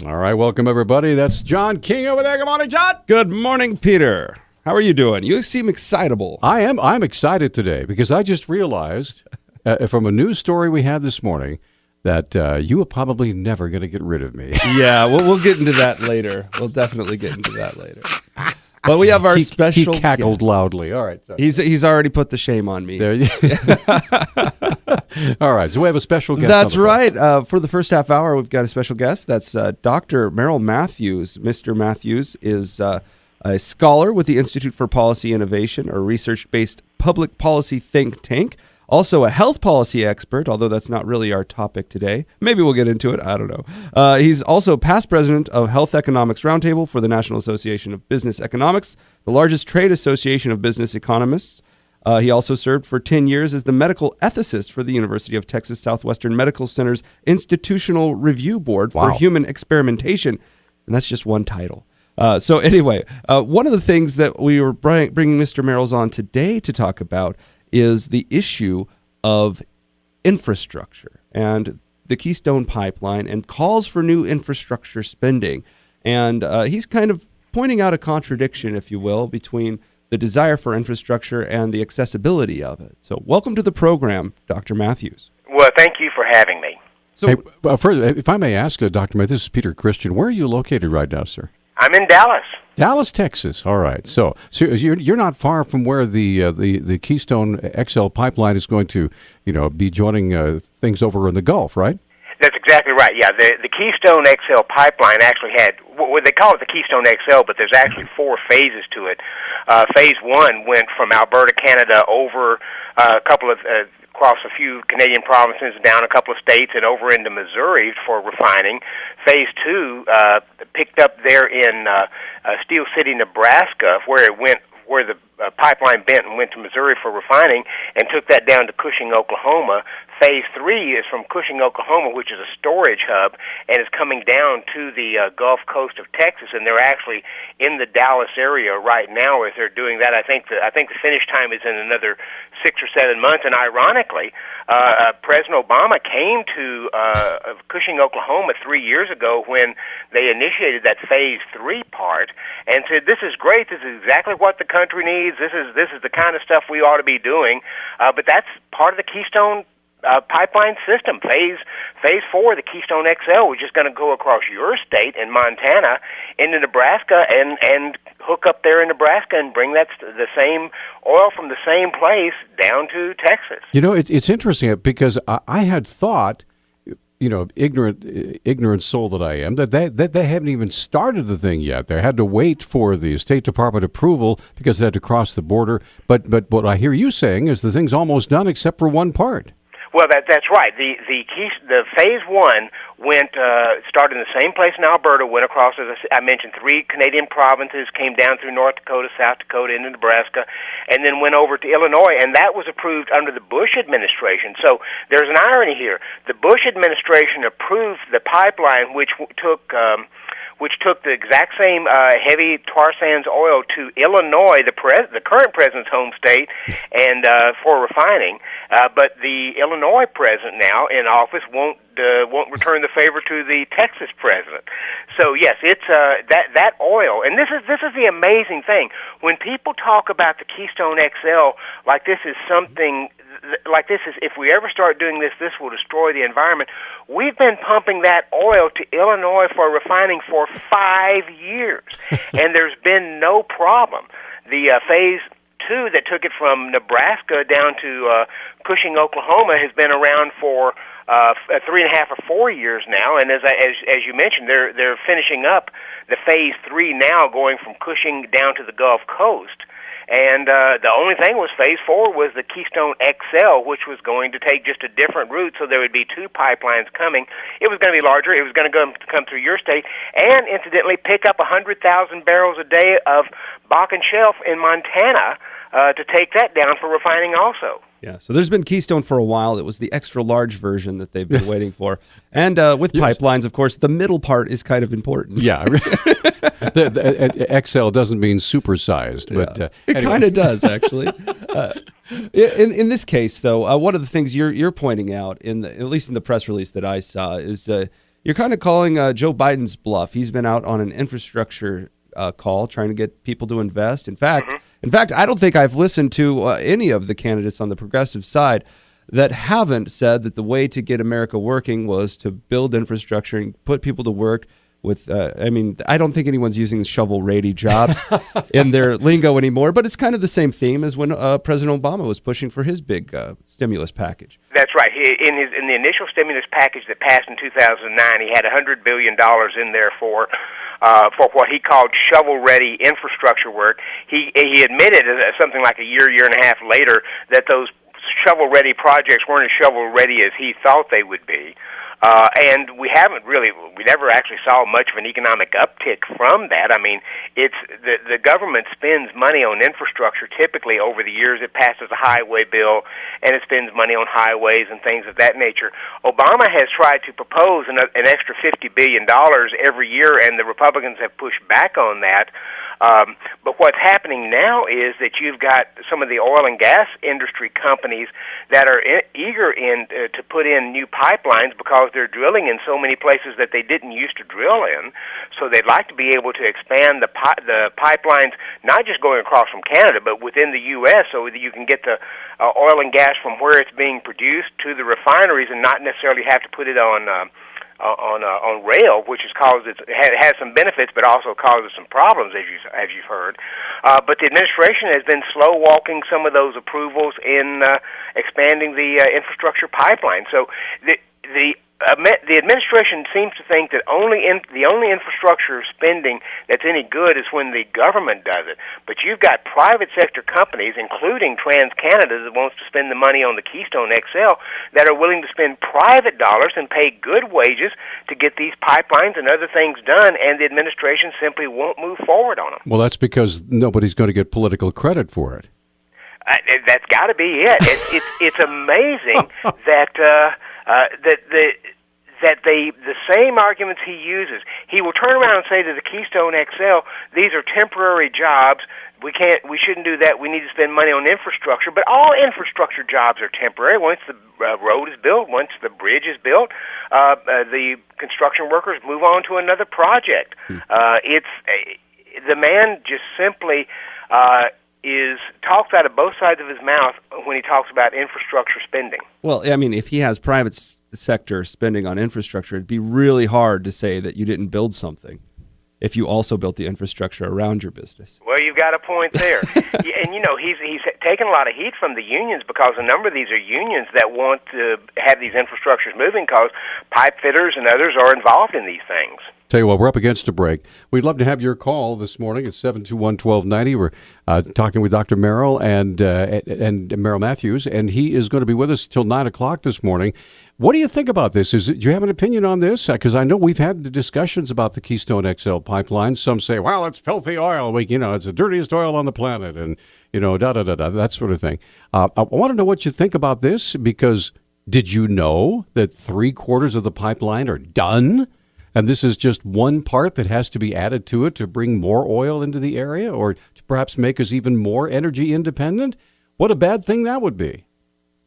All right, welcome everybody. That's John King over there. Good morning, John. Good morning, Peter. How are you doing? You seem excitable. I'm excited today because I just realized from a news story we had this morning that you are probably never going to get rid of me. Yeah, we'll get into that later. We'll definitely get into that later. But we have our special. He cackled loudly. All right. Sorry. He's already put the shame on me. There you All right, so we have a special guest. That's right. For the first half hour, we've got a special guest. That's Dr. Merrill Matthews. Mr. Matthews is a scholar with the Institute for Policy Innovation, a research-based public policy think tank. Also a health policy expert, although that's not really our topic today. Maybe we'll get into it. I don't know. He's also past president of Health Economics Roundtable for the National Association of Business Economics, the largest trade association of business economists. He also served for 10 years as the medical ethicist for the University of Texas Southwestern Medical Center's Institutional Review Board for Human Experimentation. And that's just one title. So anyway, one of the things that we were bringing Mr. Merrill's on today to talk about is the issue of infrastructure and the Keystone Pipeline and calls for new infrastructure spending. And he's kind of pointing out a contradiction, if you will, between the desire for infrastructure and the accessibility of it. So welcome to the program, Dr. Matthews. Well, thank you for having me. So, hey, first, if I may ask, Dr. Matthews, this is Peter Christian. Where are you located right now, sir? I'm in Dallas. Dallas, Texas. All right. So you're not far from where the Keystone XL pipeline is going to, be joining things over in the Gulf, right? That's exactly right. Yeah, the Keystone XL pipeline actually had, well, they call it the Keystone XL, but there's actually 4 phases to it. Phase 1 went from Alberta, Canada, over across a few Canadian provinces, down a couple of states, and over into Missouri for refining. Phase 2 picked up there in Steel City, Nebraska, where the pipeline bent and went to Missouri for refining, and took that down to Cushing, Oklahoma. Phase 3 is from Cushing, Oklahoma, which is a storage hub, and is coming down to the Gulf Coast of Texas, and they're actually in the Dallas area right now as they're doing that. I think the finish time is in another 6 or 7 months, and ironically, President Obama came to Cushing, Oklahoma 3 years ago when they initiated that Phase 3 part, and said, "This is great. This is exactly what the country needs. This is the kind of stuff we ought to be doing." But that's part of the Keystone pipeline system. Phase 4, the Keystone XL, was just going to go across your state in Montana into Nebraska and hook up there in Nebraska and bring the same oil from the same place down to Texas. It's interesting because I had thought, ignorant soul that I am, that they haven't even started the thing yet. They had to wait for the State Department approval because they had to cross the border. But what I hear you saying is the thing's almost done except for one part. Well, that's right. The Phase 1 started in the same place in Alberta, went across, as I mentioned, 3 Canadian provinces, came down through North Dakota, South Dakota, into Nebraska, and then went over to Illinois, and that was approved under the Bush administration. So there's an irony here. The Bush administration approved the pipeline, which took the exact same heavy tar sands oil to Illinois, the current president's home state, and for refining. But the Illinois president now in office won't return the favor to the Texas president. So yes, it's that oil, and this is the amazing thing. When people talk about the Keystone XL like this is something. Like this is, if we ever start doing this will destroy the environment. We've been pumping that oil to Illinois for refining for 5 years, and there's been no problem. The Phase 2 that took it from Nebraska down to Cushing, Oklahoma, has been around for 3.5 or 4 years now, and as you mentioned, they're finishing up the Phase 3 now, going from Cushing down to the Gulf Coast. And the only thing was Phase 4 was the Keystone XL, which was going to take just a different route, so there would be 2 pipelines coming. It was going to be larger. It was going to come through your state, and incidentally pick up 100,000 barrels a day of Bakken Shelf in Montana to take that down for refining also. Yeah, so there's been Keystone for a while. It was the extra large version that they've been waiting for. And with pipelines, of course, the middle part is kind of important. Yeah. The XL doesn't mean supersized, but it anyway. kind of does, actually. In this case, though, one of the things you're pointing out, at least in the press release that I saw, is You're kind of calling Joe Biden's bluff. He's been out on an infrastructure call trying to get people to invest. In fact, I don't think I've listened to any of the candidates on the progressive side that haven't said that the way to get America working was to build infrastructure and put people to work with, I don't think anyone's using shovel-ready jobs in their lingo anymore, but it's kind of the same theme as when President Obama was pushing for his big stimulus package. That's right. In the initial stimulus package that passed in 2009, he had $100 billion in there for what he called shovel-ready infrastructure work. He admitted something like a year and a half later that those shovel-ready projects weren't as shovel-ready as he thought they would be. And we never actually saw much of an economic uptick from that. I mean, it's the government spends money on infrastructure typically over the years. It passes a highway bill, and it spends money on highways and things of that nature. Obama has tried to propose an extra $50 billion every year, and the Republicans have pushed back on that. But what's happening now is that you've got some of the oil and gas industry companies that are eager to put in new pipelines because they're drilling in so many places that they didn't used to drill in. So they'd like to be able to expand the pipelines, not just going across from Canada, but within the U.S. so that you can get the oil and gas from where it's being produced to the refineries and not necessarily have to put it on rail, which has some benefits, but also causes some problems, as you've heard. But the administration has been slow walking some of those approvals in expanding the infrastructure pipeline. So the administration seems to think that the only infrastructure spending that's any good is when the government does it. But you've got private sector companies, including TransCanada, that wants to spend the money on the Keystone XL, that are willing to spend private dollars and pay good wages to get these pipelines and other things done, and the administration simply won't move forward on them. Well, that's because nobody's going to get political credit for it. That's got to be it. It's amazing that the same arguments he uses, he will turn around and say to the Keystone XL, these are temporary jobs. We shouldn't do that. We need to spend money on infrastructure. But all infrastructure jobs are temporary. Once the road is built, once the bridge is built, the construction workers move on to another project. The man just simply talks out of both sides of his mouth when he talks about infrastructure spending. Well, I mean, if he has private sector spending on infrastructure, it'd be really hard to say that you didn't build something if you also built the infrastructure around your business. Well, you've got a point there. And, he's taken a lot of heat from the unions because a number of these are unions that want to have these infrastructures moving because pipe fitters and others are involved in these things. Tell you what, we're up against a break. We'd love to have your call this morning at 721-1290. We're talking with Dr. Merrill and Merrill Matthews, and he is going to be with us till 9 o'clock this morning. What do you think about this? Do you have an opinion on this? Because I know we've had the discussions about the Keystone XL pipeline. Some say, well, it's filthy oil. It's the dirtiest oil on the planet, and, that sort of thing. I want to know what you think about this, because did you know that 3/4 of the pipeline are done? And this is just one part that has to be added to it to bring more oil into the area or to perhaps make us even more energy independent? What a bad thing that would be.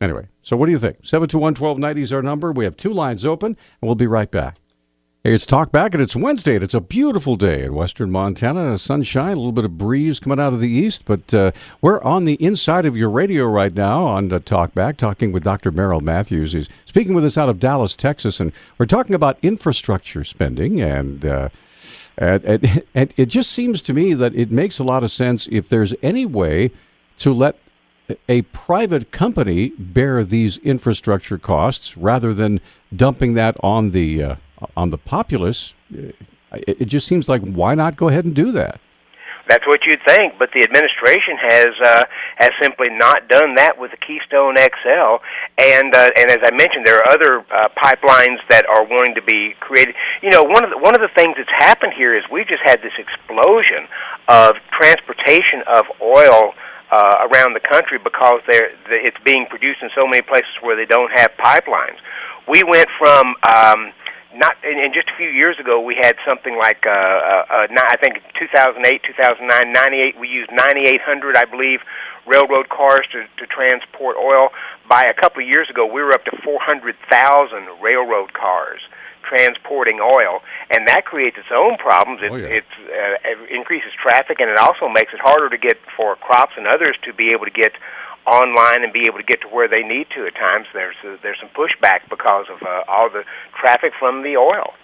Anyway, so what do you think? 721-1290 is our number. We have 2 lines open, and we'll be right back. Hey, it's Talk Back, and it's Wednesday, and it's a beautiful day in western Montana. Sunshine, a little bit of breeze coming out of the east, but we're on the inside of your radio right now on Talk Back, talking with Dr. Merrill Matthews. He's speaking with us out of Dallas, Texas, and we're talking about infrastructure spending, and it just seems to me that it makes a lot of sense if there's any way to let a private company bear these infrastructure costs rather than dumping that on the populace. It just seems like, why not go ahead and do that? That's what you'd think, but the administration has simply not done that with the Keystone XL. And as I mentioned, there are other pipelines that are going to be created. One of the things that's happened here is we've just had this explosion of transportation of oil around the country because it's being produced in so many places where they don't have pipelines. We went from in just a few years ago, we had something like I think 2008, 2009, 98. We used 9,800, I believe, railroad cars to transport oil. By a couple of years ago, we were up to 400,000 railroad cars transporting oil, and that creates its own problems. It increases traffic, and it also makes it harder to get for crops and others to be able to get online and be able to get to where they need to. At times, there's some pushback because of all the traffic from the oil.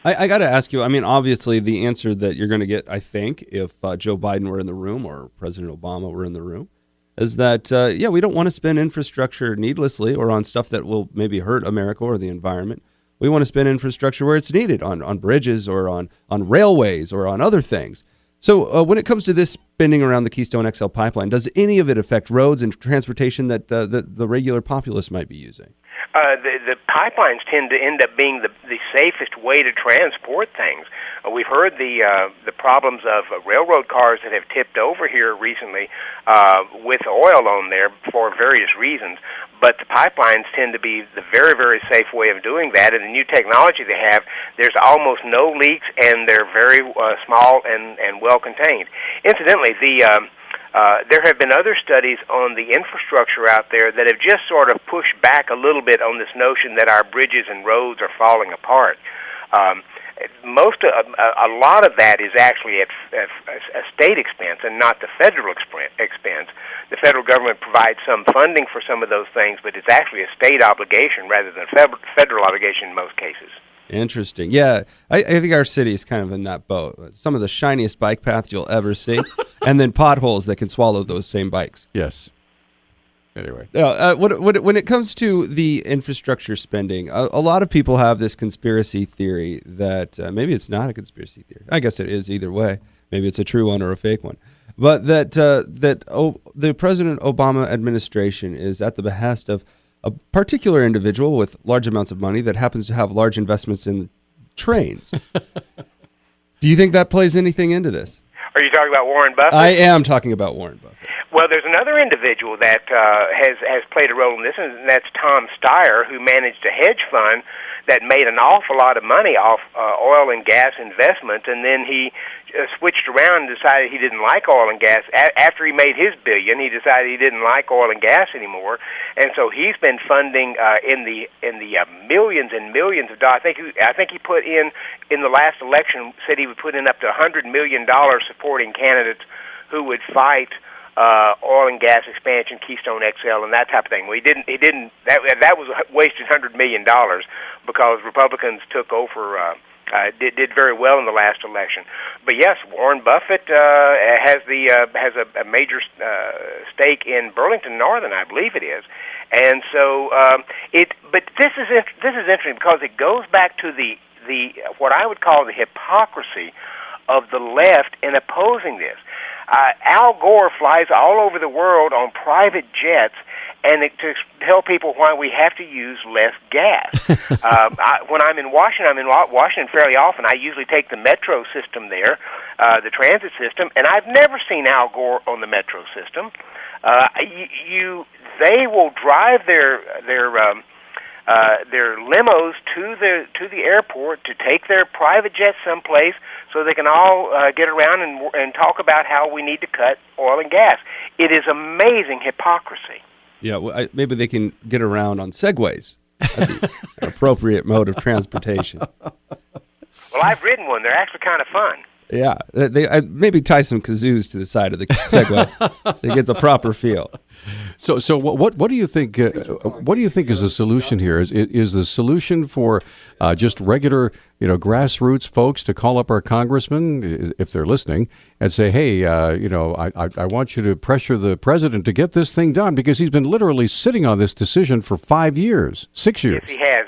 I got to ask you, I mean, obviously the answer that you're going to get, I think, if Joe Biden were in the room or President Obama were in the room, is that, we don't want to spend infrastructure needlessly or on stuff that will maybe hurt America or the environment. We want to spend infrastructure where it's needed, on bridges or on railways or on other things. So when it comes to this spending around the Keystone XL pipeline, does any of it affect roads and transportation that the regular populace might be using? The pipelines tend to end up being the safest way to transport things. We've heard the problems of railroad cars that have tipped over here recently with oil on there for various reasons. But the pipelines tend to be the very, very safe way of doing that. And the new technology they have, there's almost no leaks, and they're very small and well contained. Incidentally, there have been other studies on the infrastructure out there that have just sort of pushed back a little bit on this notion that our bridges and roads are falling apart. A lot of that is actually at a state expense and not the federal expense. The federal government provides some funding for some of those things, but it's actually a state obligation rather than a federal obligation in most cases. Interesting. Yeah, I think our city is kind of in that boat. Some of the shiniest bike paths you'll ever see, and then potholes that can swallow those same bikes. Yes. Anyway. When it comes to the infrastructure spending, a lot of people have this conspiracy theory that maybe it's not a conspiracy theory. I guess it is either way. Maybe it's a true one or a fake one. But that the President Obama administration is at the behest of a particular individual with large amounts of money that happens to have large investments in trains. Do you think that plays anything into this? Are you talking about Warren Buffett? I am talking about Warren Buffett. Well, there's another individual that has played a role in this, and that's Tom Steyer, who managed a hedge fund that made an awful lot of money off oil and gas investments, and then he switched around and decided he didn't like oil and gas. After he made his $1 billion, he decided he didn't like oil and gas anymore, and so he's been funding in the millions and millions of dollars. I think he put in the last election, said he would put in up to $100 million supporting candidates who would fight oil and gas expansion, Keystone XL, and that type of thing. Well, he didn't. That was wasted $100 million because Republicans took over. Did very well in the last election. But yes, Warren Buffett has a major stake in Burlington Northern, I believe it is, and so But this is interesting because it goes back to the what I would call the hypocrisy of the left in opposing this. Al Gore flies all over the world on private jets and to tell people why we have to use less gas. When I'm in Washington fairly often. I usually take the metro system there, the transit system, and I've never seen Al Gore on the metro system. They will drive their limos to the airport to take their private jets someplace so they can all get around and talk about how we need to cut oil and gas. It is amazing hypocrisy. Yeah, well, maybe they can get around on Segways. That'd be an appropriate mode of transportation. Well, I've ridden one. They're actually kind of fun. Yeah, they maybe tie some kazoos to the side of the Segway so you get the proper feel. So what do you think? What do you think is the solution here? Is the solution for just regular, grassroots folks to call up our congressman if they're listening and say, hey, I want you to pressure the president to get this thing done because he's been literally sitting on this decision for 5 years, 6 years. Yes, he has,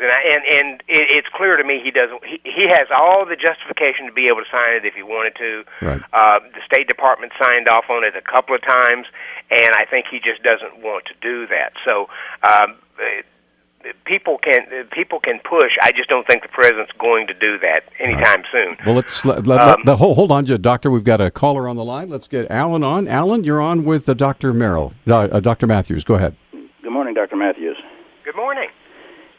and it's clear to me he doesn't. He has all the justification to be able to sign it if he wanted to. Right. The State Department signed off on it a couple of times, and I think he just doesn't want to do that. So people can push. I just don't think the president's going to do that anytime soon. Well, hold on, Doctor. We've got a caller on the line. Let's get Alan on. Alan, you're on with Dr. Merrill. Dr. Matthews, go ahead. Good morning, Dr. Matthews. Good morning.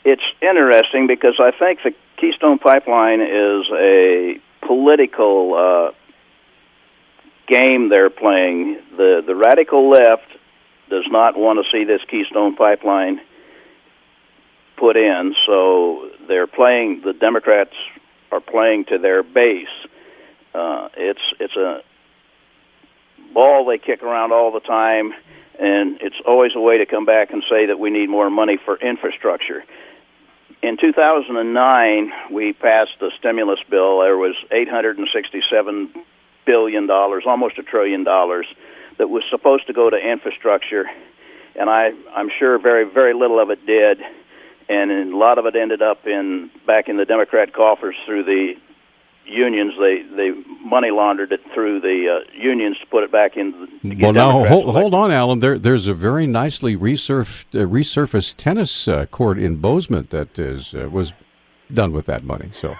It's interesting because I think the Keystone Pipeline is a political game they're playing. The radical left does not want to see this Keystone Pipeline put in, so the Democrats are playing to their base. It's a ball they kick around all the time, and it's always a way to come back and say that we need more money for infrastructure. In 2009, we passed the stimulus bill. There was $867 billion, almost $1 trillion, that was supposed to go to infrastructure, and I'm sure very, very little of it did, and a lot of it ended up back in the Democrat coffers through the unions. They money laundered it through the unions to put it back in. Well, now hold on, Alan. There's a very nicely resurfaced tennis court in Bozeman that was done with that money. So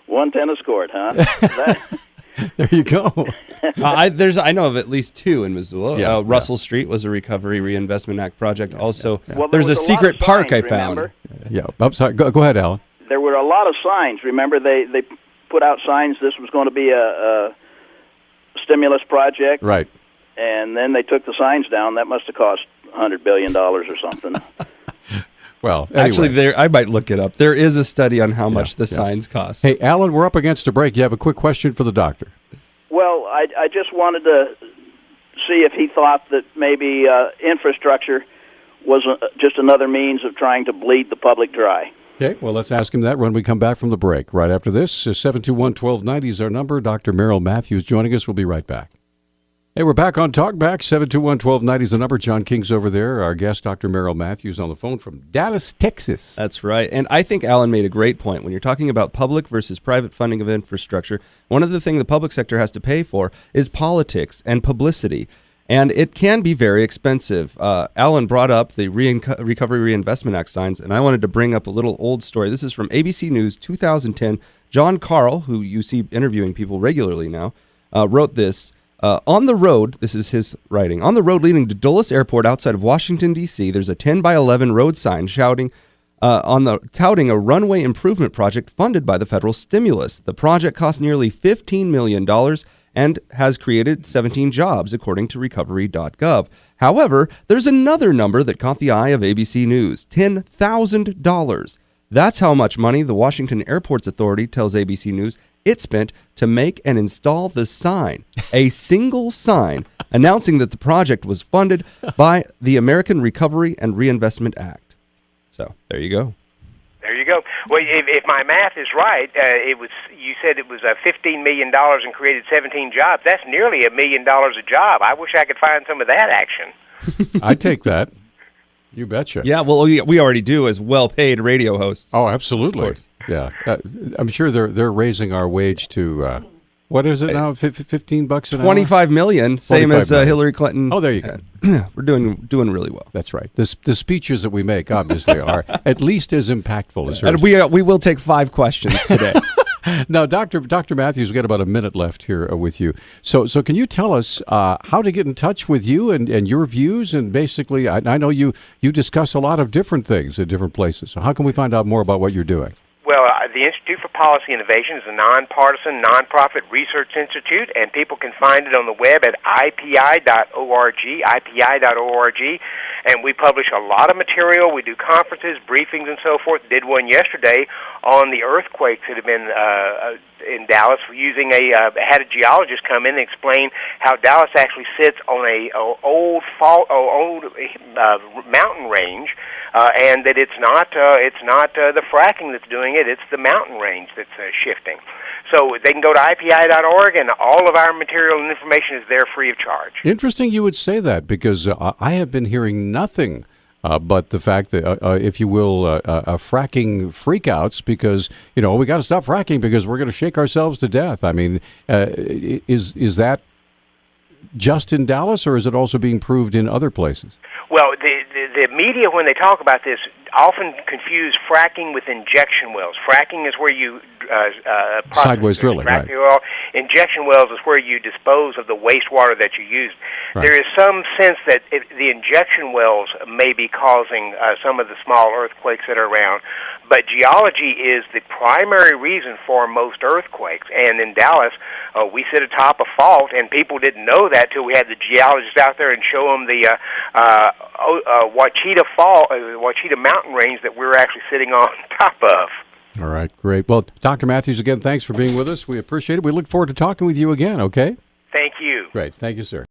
one tennis court, huh? There you go. I know of at least two in Missoula. Yeah, Russell Street was a Recovery Reinvestment Act project. Also, Well, there's a secret park I found. remember? Yeah, I'm sorry. Go ahead, Alan. There were a lot of signs. Remember, they put out signs this was going to be a stimulus project. Right. And then they took the signs down. That must have cost $100 billion or something. Well, anyway. Actually, I might look it up. There is a study on how much the signs cost. Hey, Alan, we're up against a break. You have a quick question for the doctor. Well, I just wanted to see if he thought that maybe infrastructure was just another means of trying to bleed the public dry. Okay, well, let's ask him that when we come back from the break. Right after this, 721-1290 is our number. Dr. Merrill Matthews joining us. We'll be right back. Hey, we're back on Talkback. 721-1290 is the number. John King's over there. Our guest, Dr. Merrill Matthews, on the phone from Dallas, Texas. That's right. And I think Alan made a great point. When you're talking about public versus private funding of infrastructure, one of the things the public sector has to pay for is politics and publicity. And it can be very expensive. Alan brought up the Recovery Reinvestment Act signs, and I wanted to bring up a little old story. This is from ABC News 2010. John Carl, who you see interviewing people regularly now, wrote this. On the road, this is his writing, on the road leading to Dulles Airport outside of Washington, D.C., there's a 10-by-11 road sign touting a runway improvement project funded by the federal stimulus. The project cost nearly $15 million and has created 17 jobs, according to recovery.gov. However, there's another number that caught the eye of ABC News, $10,000. That's how much money the Washington Airports Authority tells ABC News it spent to make and install the sign, a single sign announcing that the project was funded by the American Recovery and Reinvestment Act. So there you go. There you go. Well, if my math is right, you said it was $15 million and created 17 jobs. That's nearly $1 million a job. I wish I could find some of that action. I'd take that. You betcha. Yeah, well, we already do as well-paid radio hosts. Oh, absolutely. Of course. Yeah, I'm sure they're raising our wage to what is it now? $15 an hour. $25 million, same as Hillary Clinton. Oh, there you go. We're doing really well. That's right. The speeches that we make obviously are at least as impactful as hers. And we will take 5 questions today. Now, Dr. Matthews, we've got about a minute left here with you. So can you tell us how to get in touch with you and your views? And basically, I know you discuss a lot of different things at different places. So how can we find out more about what you're doing? Well, the Institute for Policy Innovation is a nonpartisan, nonprofit research institute, and people can find it on the web at ipi.org, ipi.org, and we publish a lot of material. We do conferences, briefings, and so forth. Did one yesterday on the earthquakes that have been in Dallas, had a geologist come in and explain how Dallas actually sits on a old mountain range, and that it's not the fracking that's doing it; it's the mountain range that's shifting. So they can go to ipi.org, and all of our material and information is there free of charge. Interesting you would say that, because I have been hearing nothing but the fact that, if you will, fracking freakouts, because, we got to stop fracking because we're going to shake ourselves to death. I mean, is that just in Dallas, or is it also being proved in other places? Well, the media, when they talk about this, often confuse fracking with injection wells. Fracking is where you process Sideways drilling, extract right. the oil. Injection wells is where you dispose of the wastewater that you use. Right. There is some sense that the injection wells may be causing some of the small earthquakes that are around, but geology is the primary reason for most earthquakes. And in Dallas, we sit atop a fault, and people didn't know that till we had the geologists out there and show them the Wachita mountain range that we're actually sitting on top of. All right, great. Well, Dr. Matthews, again, thanks for being with us. We appreciate it. We look forward to talking with you again, okay? Thank you. Great. Thank you, sir.